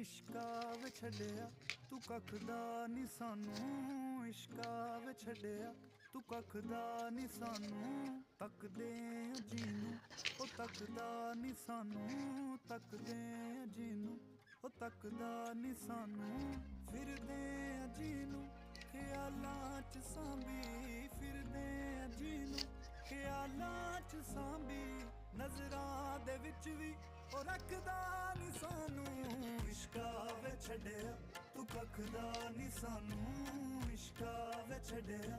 इश्का वे छड़िया तू कख दा नी सानू, इश्का वे छड़िया तू कख दा नी सानू। तकदे जीनू ओ तकदा नी सानू, तकदे जीनू ओ तकदा नी सानू। फिरदे जीनू ख्यालां च सांभी, फिरदे जीनू ख्यालां च सांभी। नजरां दे विच भी ओ रखदा नी सानू। इश्का वे छड़िया तू कख दा नी सानू, इश्का वे छड़िया